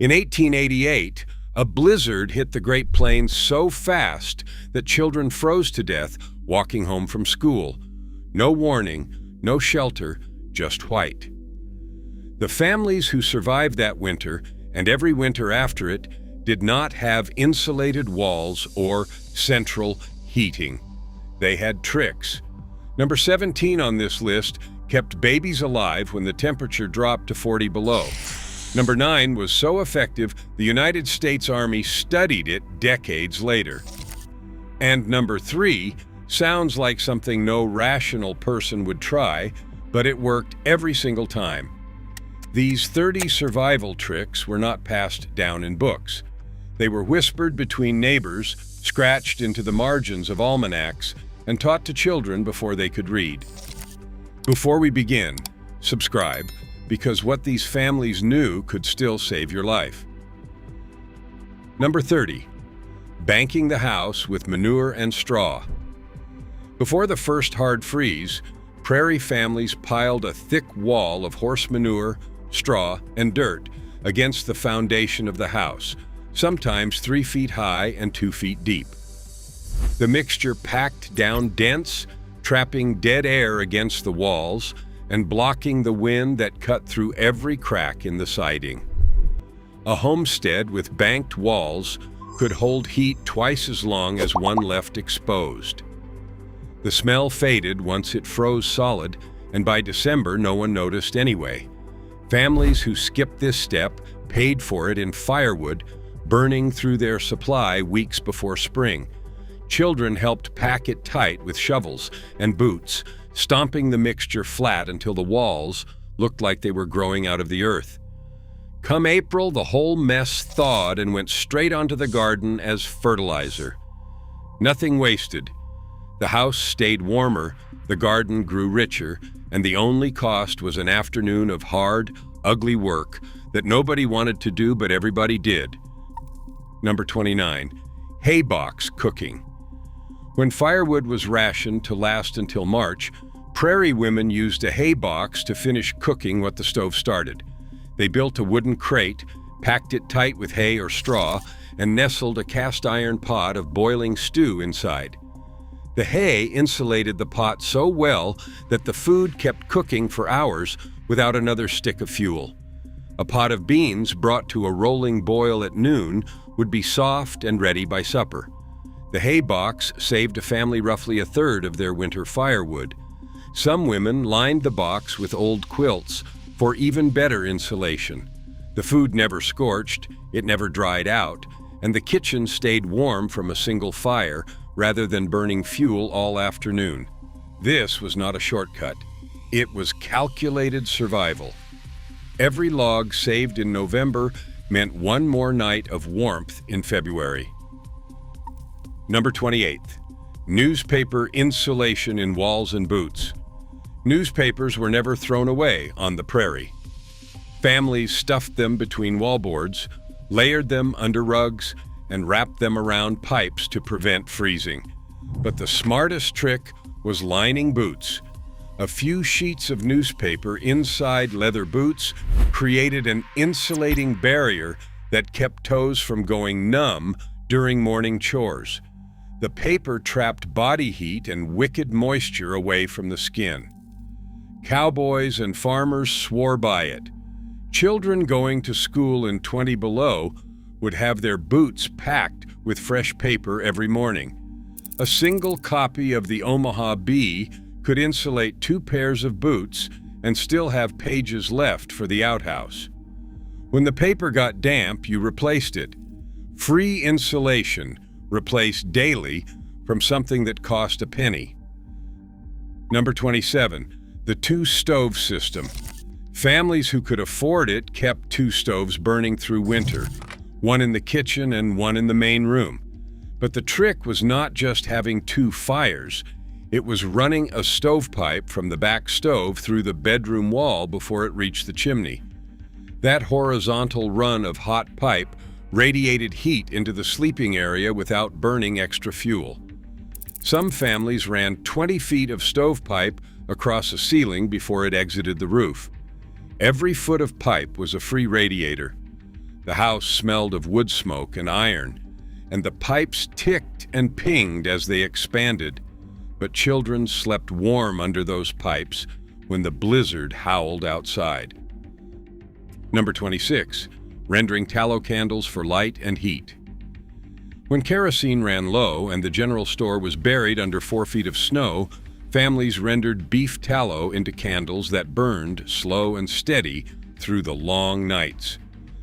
In 1888, a blizzard hit the Great Plains so fast that children froze to death walking home from school. No warning, no shelter, just white. The families who survived that winter, and every winter after it, did not have insulated walls or central heating. They had tricks. Number 17 on this list kept babies alive when the temperature dropped to 40 below. Number 9 was so effective, the United States Army studied it decades later. And number 3 sounds like something no rational person would try, but it worked every single time. These 30 survival tricks were not passed down in books. They were whispered between neighbors, scratched into the margins of almanacs, and taught to children before they could read. Before we begin, subscribe, because what these families knew could still save your life. Number 30. Banking the house with manure and straw. Before the first hard freeze, prairie families piled a thick wall of horse manure, straw, and dirt against the foundation of the house, sometimes 3 feet high and 2 feet deep. The mixture packed down dense, trapping dead air against the walls and blocking the wind that cut through every crack in the siding. A homestead with banked walls could hold heat twice as long as one left exposed. The smell faded once it froze solid, and by December no one noticed anyway. Families who skipped this step paid for it in firewood, burning through their supply weeks before spring. Children helped pack it tight with shovels and boots, stomping the mixture flat until the walls looked like they were growing out of the earth. Come April, the whole mess thawed and went straight onto the garden as fertilizer. Nothing wasted. The house stayed warmer, the garden grew richer, and the only cost was an afternoon of hard, ugly work that nobody wanted to do but everybody did. Number 29. Hay box cooking. When firewood was rationed to last until March, prairie women used a hay box to finish cooking what the stove started. They built a wooden crate, packed it tight with hay or straw, and nestled a cast iron pot of boiling stew inside. The hay insulated the pot so well that the food kept cooking for hours without another stick of fuel. A pot of beans brought to a rolling boil at noon would be soft and ready by supper. The hay box saved a family roughly a third of their winter firewood. Some women lined the box with old quilts for even better insulation. The food never scorched, it never dried out, and the kitchen stayed warm from a single fire rather than burning fuel all afternoon. This was not a shortcut. It was calculated survival. Every log saved in November meant one more night of warmth in February. Number 28. Newspaper insulation in walls and boots. Newspapers were never thrown away on the prairie. Families stuffed them between wallboards, layered them under rugs, and wrapped them around pipes to prevent freezing. But the smartest trick was lining boots. A few sheets of newspaper inside leather boots created an insulating barrier that kept toes from going numb during morning chores. The paper trapped body heat and wicked moisture away from the skin. Cowboys and farmers swore by it. Children going to school in 20 below would have their boots packed with fresh paper every morning. A single copy of the Omaha Bee could insulate 2 pairs of boots and still have pages left for the outhouse. When the paper got damp, you replaced it. Free insulation replaced daily from something that cost a penny. Number 27. The 2-stove system. Families who could afford it kept 2 stoves burning through winter, one in the kitchen and one in the main room. But the trick was not just having 2 fires. It was running a stovepipe from the back stove through the bedroom wall before it reached the chimney. That horizontal run of hot pipe radiated heat into the sleeping area without burning extra fuel. Some families ran 20 feet of stovepipe across a ceiling before it exited the roof. Every foot of pipe was a free radiator. The house smelled of wood smoke and iron, and the pipes ticked and pinged as they expanded, but children slept warm under those pipes when the blizzard howled outside. Number 26, rendering tallow candles for light and heat. When kerosene ran low and the general store was buried under 4 feet of snow, families rendered beef tallow into candles that burned slow and steady through the long nights.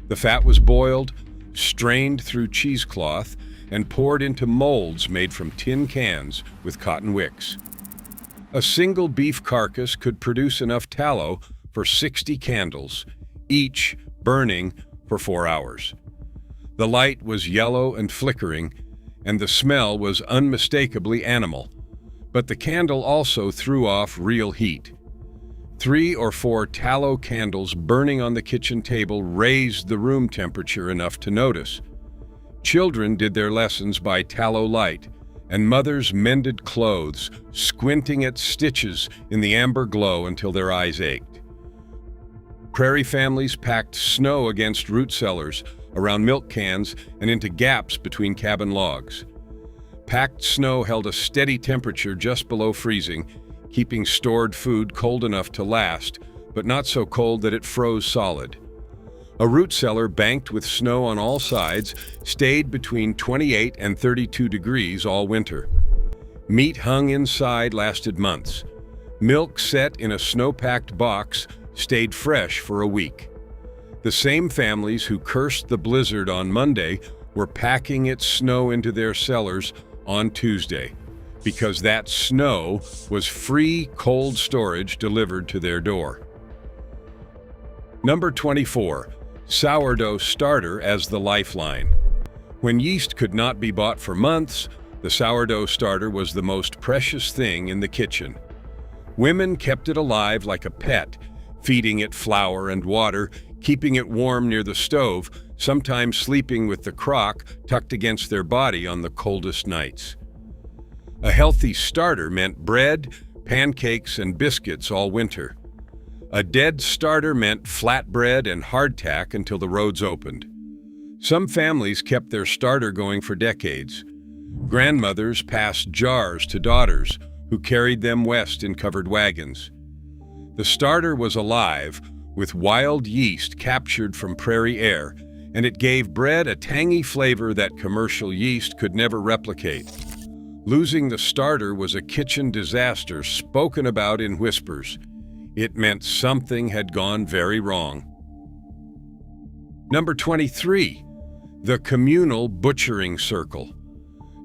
The fat was boiled, strained through cheesecloth, and poured into molds made from tin cans with cotton wicks. A single beef carcass could produce enough tallow for 60 candles, each burning for 4 hours. The light was yellow and flickering, and the smell was unmistakably animal, but the candle also threw off real heat. 3 or 4 tallow candles burning on the kitchen table raised the room temperature enough to notice. Children did their lessons by tallow light, and mothers mended clothes, squinting at stitches in the amber glow until their eyes ached. Prairie families packed snow against root cellars, around milk cans, and into gaps between cabin logs. Packed snow held a steady temperature just below freezing, keeping stored food cold enough to last, but not so cold that it froze solid. A root cellar banked with snow on all sides stayed between 28 and 32 degrees all winter. Meat hung inside lasted months. Milk set in a snow-packed box stayed fresh for a week. The same families who cursed the blizzard on Monday were packing its snow into their cellars on Tuesday, because that snow was free cold storage delivered to their door. Number 24, sourdough starter as the lifeline. When yeast could not be bought for months, the sourdough starter was the most precious thing in the kitchen. Women kept it alive like a pet, feeding it flour and water, keeping it warm near the stove, sometimes sleeping with the crock tucked against their body on the coldest nights. A healthy starter meant bread, pancakes, and biscuits all winter. A dead starter meant flatbread and hardtack until the roads opened. Some families kept their starter going for decades. Grandmothers passed jars to daughters, who carried them west in covered wagons. The starter was alive, with wild yeast captured from prairie air, and it gave bread a tangy flavor that commercial yeast could never replicate. Losing the starter was a kitchen disaster spoken about in whispers. It meant something had gone very wrong. Number 23, the communal butchering circle.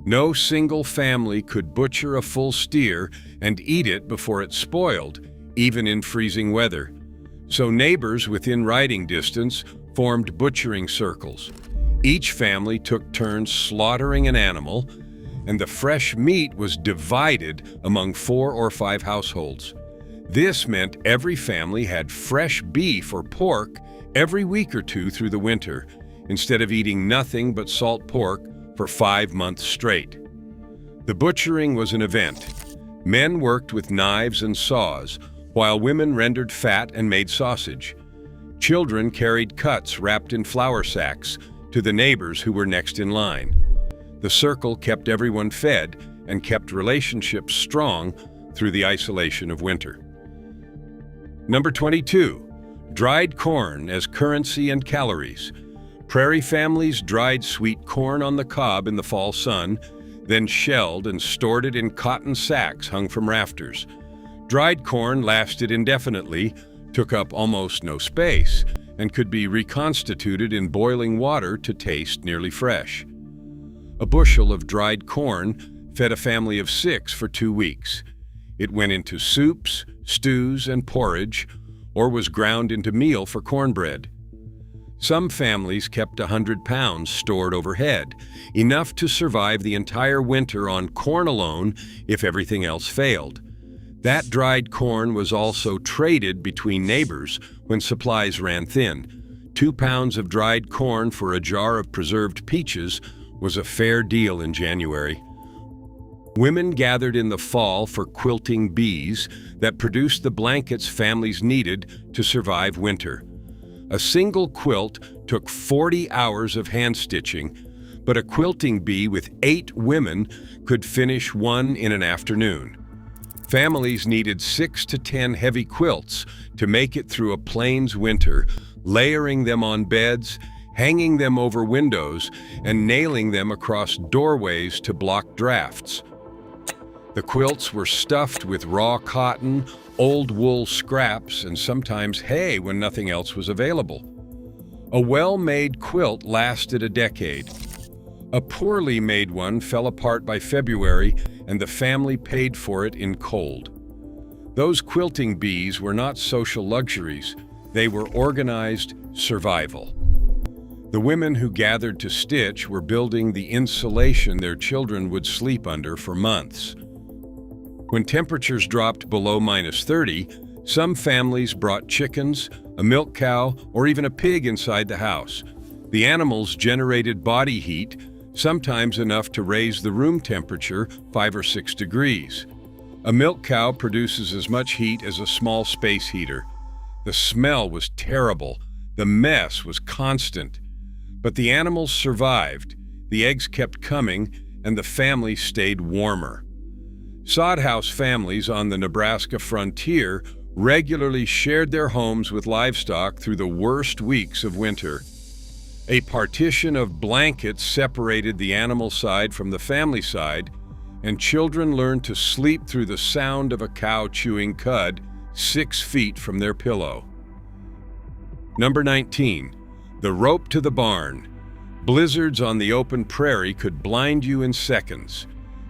No single family could butcher a full steer and eat it before it spoiled, even in freezing weather. So neighbors within riding distance formed butchering circles. Each family took turns slaughtering an animal, and the fresh meat was divided among 4 or 5 households. This meant every family had fresh beef or pork every week or 2 through the winter, instead of eating nothing but salt pork for 5 months straight. The butchering was an event. Men worked with knives and saws, while women rendered fat and made sausage. Children carried cuts wrapped in flour sacks to the neighbors who were next in line. The circle kept everyone fed and kept relationships strong through the isolation of winter. Number 22, dried corn as currency and calories. Prairie families dried sweet corn on the cob in the fall sun, then shelled and stored it in cotton sacks hung from rafters. Dried corn lasted indefinitely, took up almost no space, and could be reconstituted in boiling water to taste nearly fresh. A bushel of dried corn fed a family of 6 for 2 weeks. It went into soups, stews, and porridge, or was ground into meal for cornbread. Some families kept 100 pounds stored overhead, enough to survive the entire winter on corn alone if everything else failed. That dried corn was also traded between neighbors when supplies ran thin. 2 pounds of dried corn for a jar of preserved peaches was a fair deal in January. Women gathered in the fall for quilting bees that produced the blankets families needed to survive winter. A single quilt took 40 hours of hand stitching, but a quilting bee with 8 women could finish one in an afternoon. Families needed 6 to 10 heavy quilts to make it through a plains winter, layering them on beds, hanging them over windows, and nailing them across doorways to block drafts. The quilts were stuffed with raw cotton, old wool scraps, and sometimes hay when nothing else was available. A well-made quilt lasted a decade. A poorly made one fell apart by February, and the family paid for it in cold. Those quilting bees were not social luxuries. They were organized survival. The women who gathered to stitch were building the insulation their children would sleep under for months. When temperatures dropped below -30, some families brought chickens, a milk cow, or even a pig inside the house. The animals generated body heat, sometimes enough to raise the room temperature 5 or 6 degrees. A milk cow produces as much heat as a small space heater. The smell was terrible. The mess was constant. But the animals survived. The eggs kept coming, and the family stayed warmer. Sod house families on the Nebraska frontier regularly shared their homes with livestock through the worst weeks of winter. A partition of blankets separated the animal side from the family side, and children learned to sleep through the sound of a cow chewing cud 6 feet from their pillow. Number 19. The rope to the barn. Blizzards on the open prairie could blind you in seconds.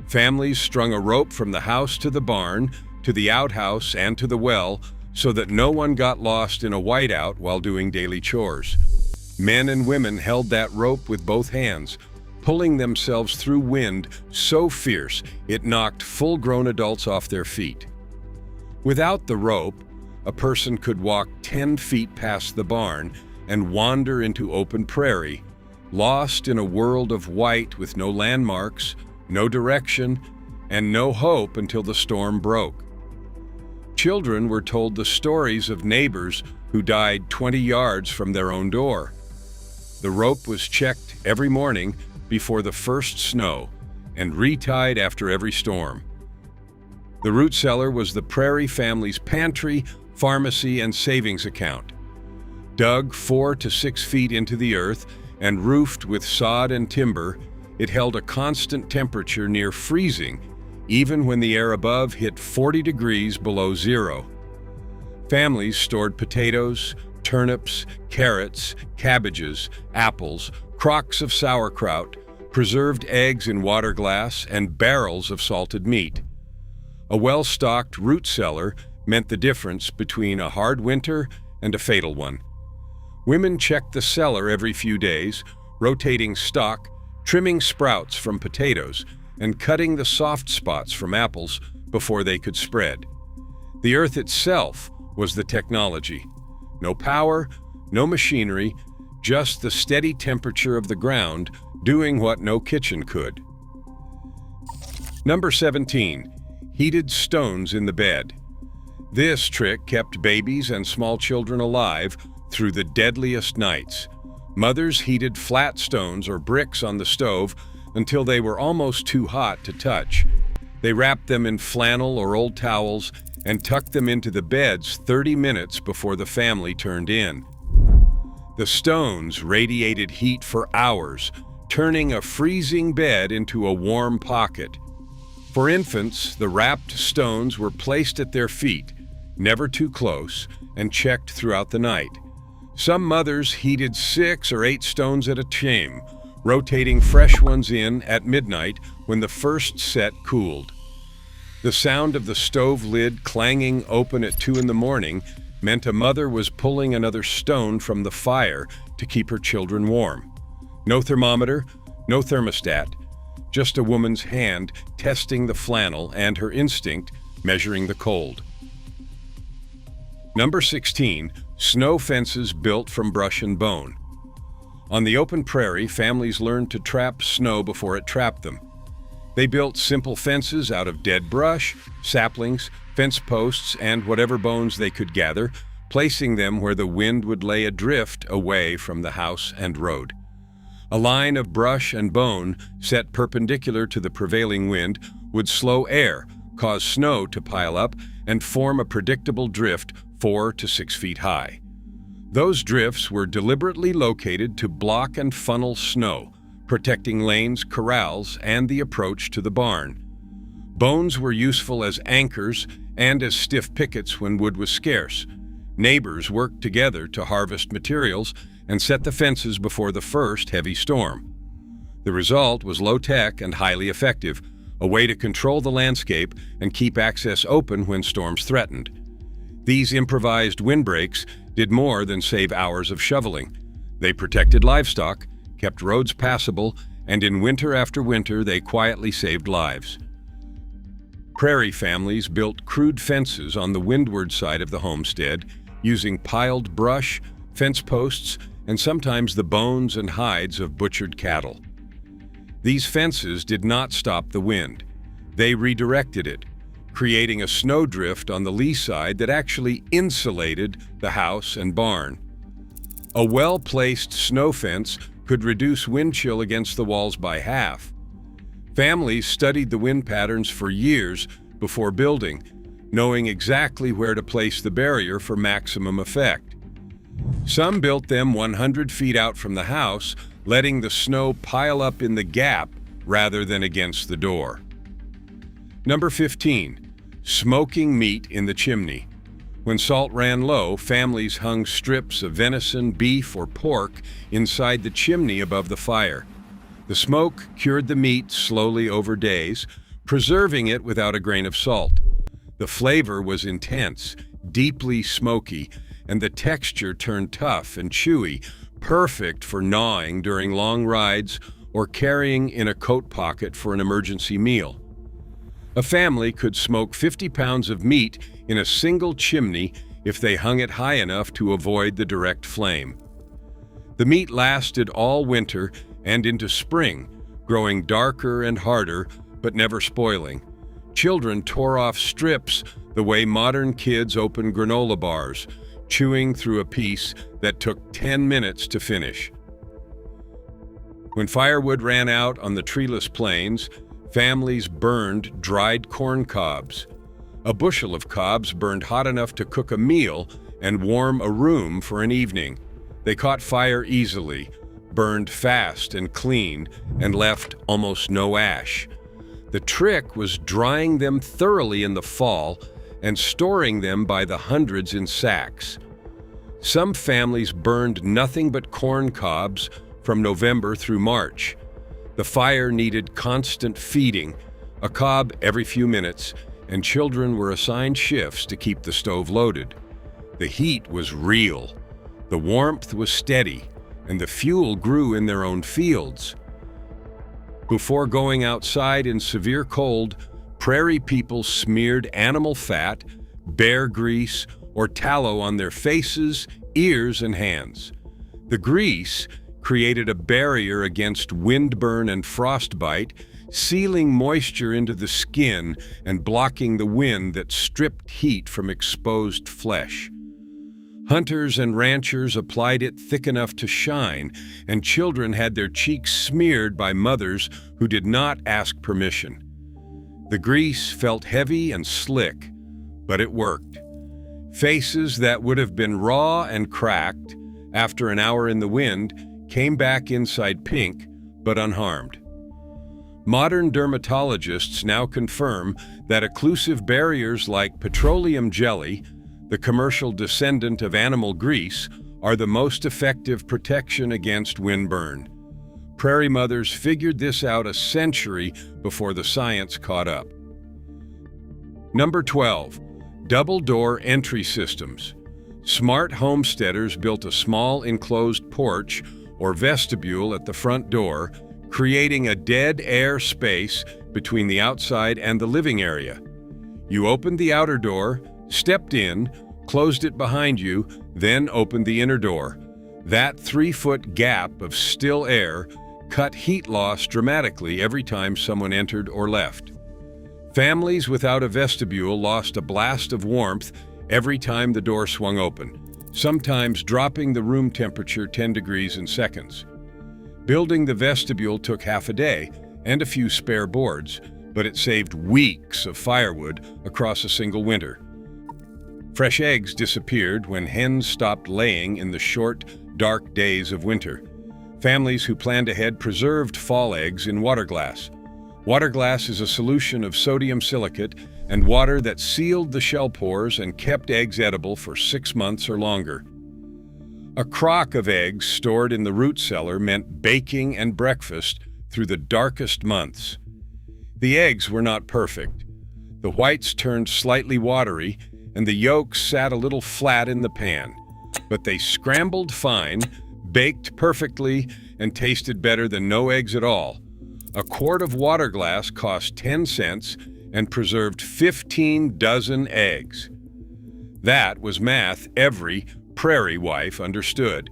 Families strung a rope from the house to the barn, to the outhouse, and to the well, so that no one got lost in a whiteout while doing daily chores. Men and women held that rope with both hands, pulling themselves through wind so fierce it knocked full-grown adults off their feet. Without the rope, a person could walk 10 feet past the barn and wander into open prairie, lost in a world of white with no landmarks, no direction, and no hope until the storm broke. Children were told the stories of neighbors who died 20 yards from their own door. The rope was checked every morning before the first snow and retied after every storm. The root cellar was the Prairie family's pantry, pharmacy, and savings account. Dug 4 to 6 feet into the earth and roofed with sod and timber, it held a constant temperature near freezing, even when the air above hit 40 degrees below zero. Families stored potatoes, turnips, carrots, cabbages, apples, crocks of sauerkraut, preserved eggs in water glass, and barrels of salted meat. A well-stocked root cellar meant the difference between a hard winter and a fatal one. Women checked the cellar every few days, rotating stock, trimming sprouts from potatoes, and cutting the soft spots from apples before they could spread. The earth itself was the technology. No power, no machinery, just the steady temperature of the ground doing what no kitchen could. Number 17. Heated stones in the bed. This trick kept babies and small children alive through the deadliest nights. Mothers heated flat stones or bricks on the stove until they were almost too hot to touch. They wrapped them in flannel or old towels and tucked them into the beds 30 minutes before the family turned in. The stones radiated heat for hours, turning a freezing bed into a warm pocket. For infants, the wrapped stones were placed at their feet, never too close, and checked throughout the night. Some mothers heated 6 or 8 stones at a time, rotating fresh ones in at midnight when the first set cooled. The sound of the stove lid clanging open at 2 in the morning meant a mother was pulling another stone from the fire to keep her children warm. No thermometer, no thermostat, just a woman's hand testing the flannel and her instinct measuring the cold. Number 16. Snow fences built from brush and bone. On the open prairie, families learned to trap snow before it trapped them. They built simple fences out of dead brush, saplings, fence posts, and whatever bones they could gather, placing them where the wind would lay a drift away from the house and road. A line of brush and bone set perpendicular to the prevailing wind would slow air, cause snow to pile up, and form a predictable drift 4 to 6 feet high. Those drifts were deliberately located to block and funnel snow, protecting lanes, corrals, and the approach to the barn. Bones were useful as anchors and as stiff pickets when wood was scarce. Neighbors worked together to harvest materials and set the fences before the first heavy storm. The result was low-tech and highly effective, a way to control the landscape and keep access open when storms threatened. These improvised windbreaks did more than save hours of shoveling. They protected livestock, kept roads passable, and in winter after winter they quietly saved lives. Prairie families built crude fences on the windward side of the homestead using piled brush, fence posts, and sometimes the bones and hides of butchered cattle. These fences did not stop the wind. They redirected it, creating a snowdrift on the lee side that actually insulated the house and barn. A well-placed snow fence could reduce wind chill against the walls by half. Families studied the wind patterns for years before building, knowing exactly where to place the barrier for maximum effect. Some built them 100 feet out from the house, letting the snow pile up in the gap rather than against the door. Number 15, smoking meat in the chimney. When salt ran low, families hung strips of venison, beef, or pork inside the chimney above the fire. The smoke cured the meat slowly over days, preserving it without a grain of salt. The flavor was intense, deeply smoky, and the texture turned tough and chewy, perfect for gnawing during long rides or carrying in a coat pocket for an emergency meal. A family could smoke 50 pounds of meat in a single chimney if they hung it high enough to avoid the direct flame. The meat lasted all winter and into spring, growing darker and harder, but never spoiling. Children tore off strips the way modern kids open granola bars, chewing through a piece that took 10 minutes to finish. When firewood ran out on the treeless plains, families burned dried corn cobs. A bushel of cobs burned hot enough to cook a meal and warm a room for an evening. They caught fire easily, burned fast and clean, and left almost no ash. The trick was drying them thoroughly in the fall and storing them by the hundreds in sacks. Some families burned nothing but corn cobs from November through March. The fire needed constant feeding, a cob every few minutes, and children were assigned shifts to keep the stove loaded. The heat was real, the warmth was steady, and the fuel grew in their own fields. Before going outside in severe cold, prairie people smeared animal fat, bear grease, or tallow on their faces, ears, and hands. The grease created a barrier against windburn and frostbite, sealing moisture into the skin and blocking the wind that stripped heat from exposed flesh. Hunters and ranchers applied it thick enough to shine, and children had their cheeks smeared by mothers who did not ask permission. The grease felt heavy and slick, but it worked. Faces that would have been raw and cracked after an hour in the wind came back inside pink, but unharmed. Modern dermatologists now confirm that occlusive barriers like petroleum jelly, the commercial descendant of animal grease, are the most effective protection against windburn. Prairie mothers figured this out a century before the science caught up. Number 12, double-door entry systems. Smart homesteaders built a small enclosed porch or vestibule at the front door, creating a dead air space between the outside and the living area. You opened the outer door, stepped in, closed it behind you, then opened the inner door. That 3-foot gap of still air cut heat loss dramatically every time someone entered or left. Families without a vestibule lost a blast of warmth every time the door swung open. sometimes dropping the room temperature 10 degrees in seconds. Building the vestibule took half a day and a few spare boards, but it saved weeks of firewood across a single winter. Fresh eggs disappeared when hens stopped laying in the short, dark days of winter. Families who planned ahead preserved fall eggs in water glass. Water glass is a solution of sodium silicate and water that sealed the shell pores and kept eggs edible for 6 months or longer. A crock of eggs stored in the root cellar meant baking and breakfast through the darkest months. The eggs were not perfect. The whites turned slightly watery, and the yolks sat a little flat in the pan. But they scrambled fine, baked perfectly, and tasted better than no eggs at all. A quart of water glass cost 10 cents and preserved 15 dozen eggs. That was math every Prairie wife understood.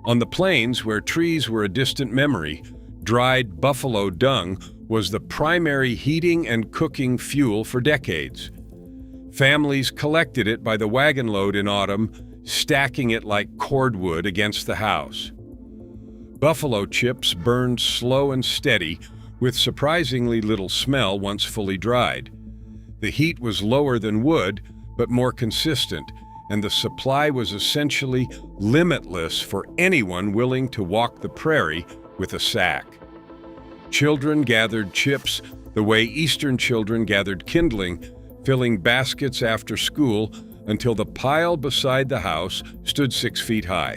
On the plains, where trees were a distant memory, dried buffalo dung was the primary heating and cooking fuel for decades. Families collected it by the wagon load in autumn, stacking it like cordwood against the house. Buffalo chips burned slow and steady, with surprisingly little smell once fully dried. The heat was lower than wood, but more consistent, and the supply was essentially limitless for anyone willing to walk the prairie with a sack. Children gathered chips the way Eastern children gathered kindling, filling baskets after school until the pile beside the house stood 6 feet high.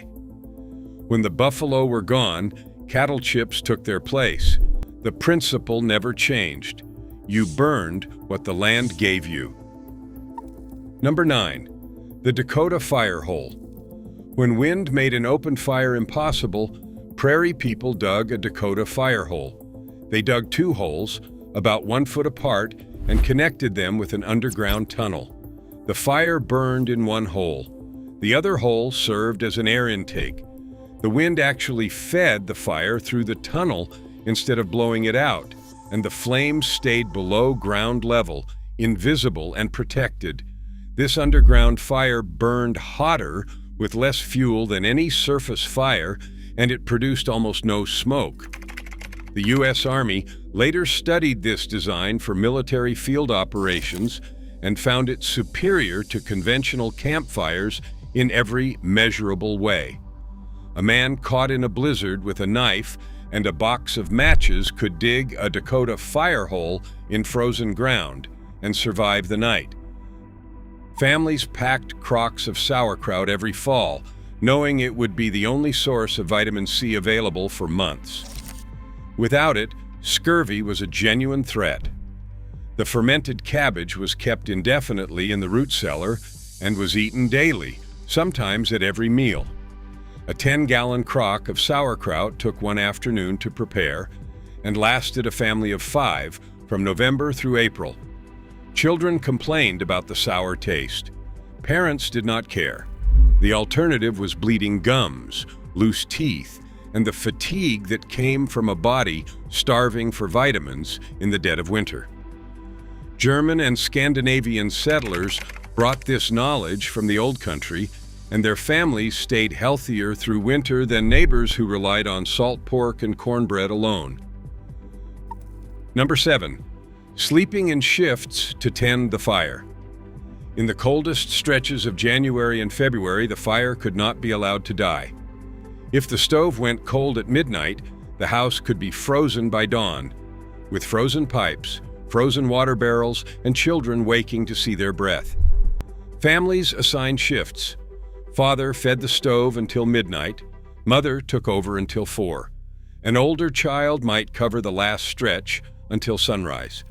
When the buffalo were gone, cattle chips took their place. The principle never changed. You burned what the land gave you. Number 9. The Dakota fire hole. When wind made an open fire impossible, prairie people dug a Dakota fire hole. They dug 2 holes, about 1 foot apart, and connected them with an underground tunnel. The fire burned in one hole. The other hole served as an air intake. The wind actually fed the fire through the tunnel instead of blowing it out, and the flames stayed below ground level, invisible and protected. This underground fire burned hotter with less fuel than any surface fire, and it produced almost no smoke. The U.S. Army later studied this design for military field operations and found it superior to conventional campfires in every measurable way. A man caught in a blizzard with a knife and a box of matches could dig a Dakota fire hole in frozen ground and survive the night. Families packed crocks of sauerkraut every fall, knowing it would be the only source of vitamin C available for months. Without it, scurvy was a genuine threat. The fermented cabbage was kept indefinitely in the root cellar and was eaten daily, sometimes at every meal. A 10-gallon crock of sauerkraut took one afternoon to prepare and lasted a family of 5 from November through April. Children complained about the sour taste. Parents did not care. The alternative was bleeding gums, loose teeth, and the fatigue that came from a body starving for vitamins in the dead of winter. German and Scandinavian settlers brought this knowledge from the old country, and their families stayed healthier through winter than neighbors who relied on salt pork and cornbread alone. Number 7. Sleeping in shifts to tend the fire. In the coldest stretches of January and February, the fire could not be allowed to die. If the stove went cold at midnight, the house could be frozen by dawn, with frozen pipes, frozen water barrels, and children waking to see their breath. Families assigned shifts. Father fed the stove until midnight. Mother took over until 4. An older child might cover the last stretch until sunrise.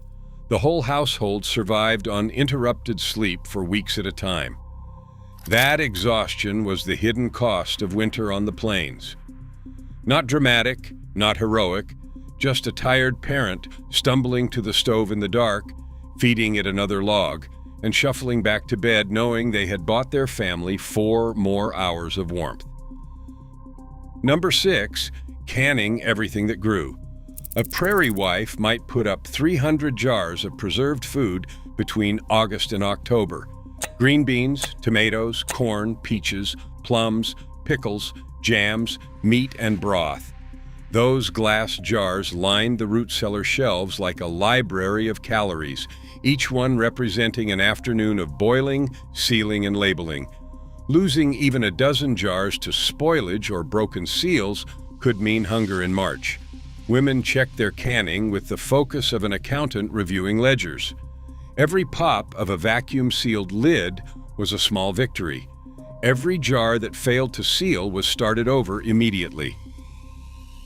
The whole household survived on interrupted sleep for weeks at a time. That exhaustion was the hidden cost of winter on the plains. Not dramatic, not heroic, just a tired parent stumbling to the stove in the dark, feeding it another log, and shuffling back to bed knowing they had bought their family 4 more hours of warmth. Number 6, canning everything that grew. A prairie wife might put up 300 jars of preserved food between August and October. Green beans, tomatoes, corn, peaches, plums, pickles, jams, meat, and broth. Those glass jars lined the root cellar shelves like a library of calories, each one representing an afternoon of boiling, sealing, and labeling. Losing even a dozen jars to spoilage or broken seals could mean hunger in March. Women checked their canning with the focus of an accountant reviewing ledgers. Every pop of a vacuum-sealed lid was a small victory. Every jar that failed to seal was started over immediately.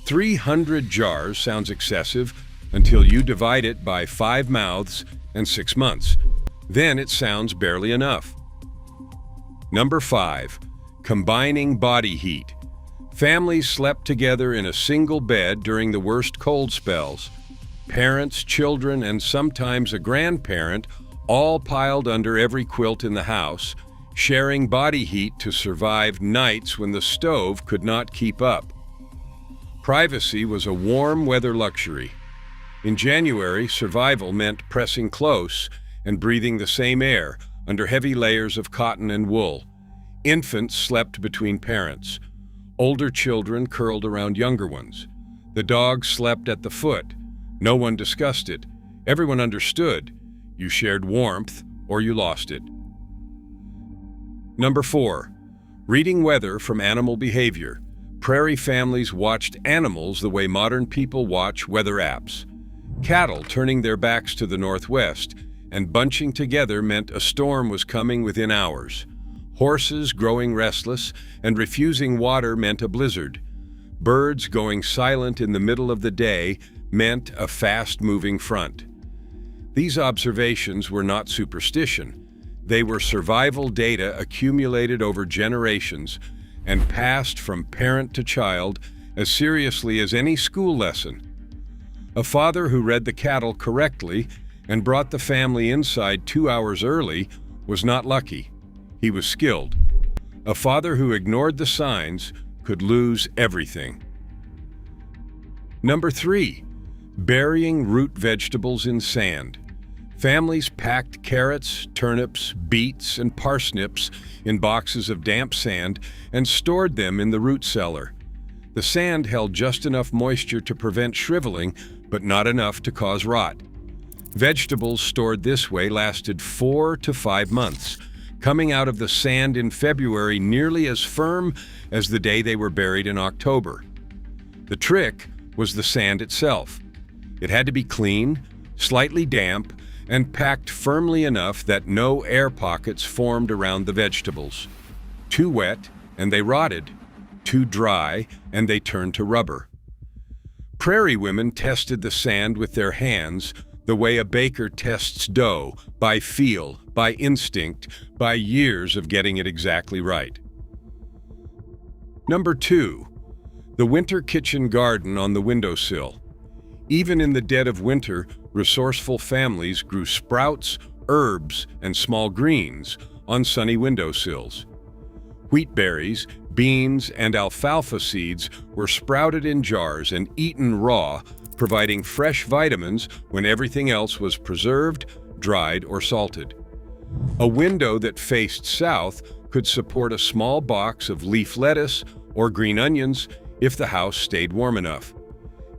300 jars sounds excessive until you divide it by 5 mouths and 6 months. Then it sounds barely enough. Number 5. Combining body heat. Families slept together in a single bed during the worst cold spells. Parents, children, and sometimes a grandparent all piled under every quilt in the house, sharing body heat to survive nights when the stove could not keep up. Privacy was a warm weather luxury. In January, survival meant pressing close and breathing the same air under heavy layers of cotton and wool. Infants slept between parents. Older children curled around younger ones. The dog slept at the foot. No one discussed it. Everyone understood. You shared warmth or you lost it. Number 4. Reading weather from animal behavior. Prairie families watched animals the way modern people watch weather apps. Cattle turning their backs to the northwest and bunching together meant a storm was coming within hours. Horses growing restless and refusing water meant a blizzard. Birds going silent in the middle of the day meant a fast-moving front. These observations were not superstition. They were survival data accumulated over generations and passed from parent to child as seriously as any school lesson. A father who read the cattle correctly and brought the family inside 2 hours early was not lucky. He was skilled. A father who ignored the signs could lose everything. Number 3. Burying root vegetables in sand. Families packed carrots, turnips, beets, and parsnips in boxes of damp sand and stored them in the root cellar. The sand held just enough moisture to prevent shriveling, but not enough to cause rot. Vegetables stored this way lasted 4 to 5 months, coming out of the sand in February nearly as firm as the day they were buried in October. The trick was the sand itself. It had to be clean, slightly damp, and packed firmly enough that no air pockets formed around the vegetables. Too wet, and they rotted. Too dry, and they turned to rubber. Prairie women tested the sand with their hands the way a baker tests dough, by feel, by instinct, by years of getting it exactly right. Number 2. The winter kitchen garden on the windowsill. Even in the dead of winter, resourceful families grew sprouts, herbs, and small greens on sunny windowsills. Wheat berries, beans, and alfalfa seeds were sprouted in jars and eaten raw, providing fresh vitamins when everything else was preserved, dried, or salted. A window that faced south could support a small box of leaf lettuce or green onions if the house stayed warm enough.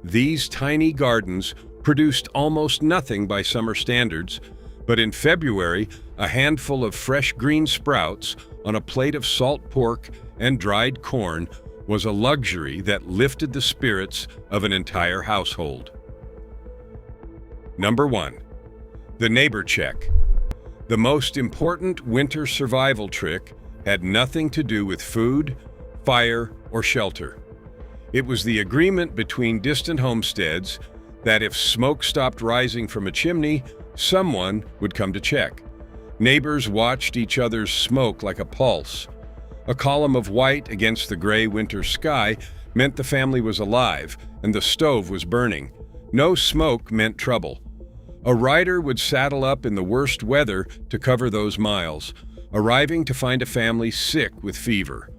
These tiny gardens produced almost nothing by summer standards, but in February, a handful of fresh green sprouts on a plate of salt pork and dried corn was a luxury that lifted the spirits of an entire household. Number 1. The neighbor check. The most important winter survival trick had nothing to do with food, fire, or shelter. It was the agreement between distant homesteads that if smoke stopped rising from a chimney, someone would come to check. Neighbors watched each other's smoke like a pulse. A column of white against the gray winter sky meant the family was alive and the stove was burning. No smoke meant trouble. A rider would saddle up in the worst weather to cover those miles, arriving to find a family sick with fever,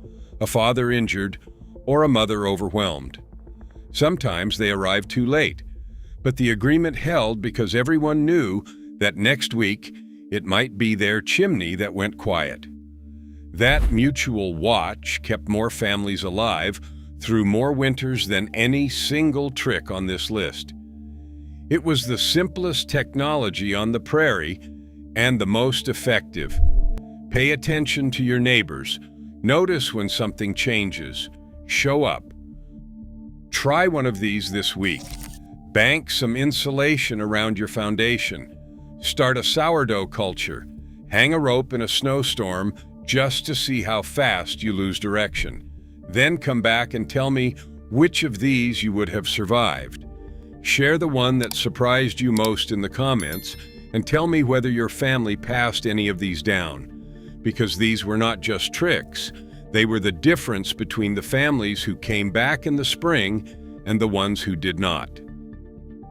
a father injured, or a mother overwhelmed. Sometimes they arrived too late, but the agreement held because everyone knew that next week, It might be their chimney that went quiet. That mutual watch kept more families alive through more winters than any single trick on this list. It was the simplest technology on the prairie and the most effective. Pay attention to your neighbors. Notice when something changes. Show up. Try one of these this week. Bank some insulation around your foundation. Start a sourdough culture. Hang a rope in a snowstorm just to see how fast you lose direction. Then come back and tell me which of these you would have survived. Share the one that surprised you most in the comments and tell me whether your family passed any of these down. Because these were not just tricks, they were the difference between the families who came back in the spring and the ones who did not.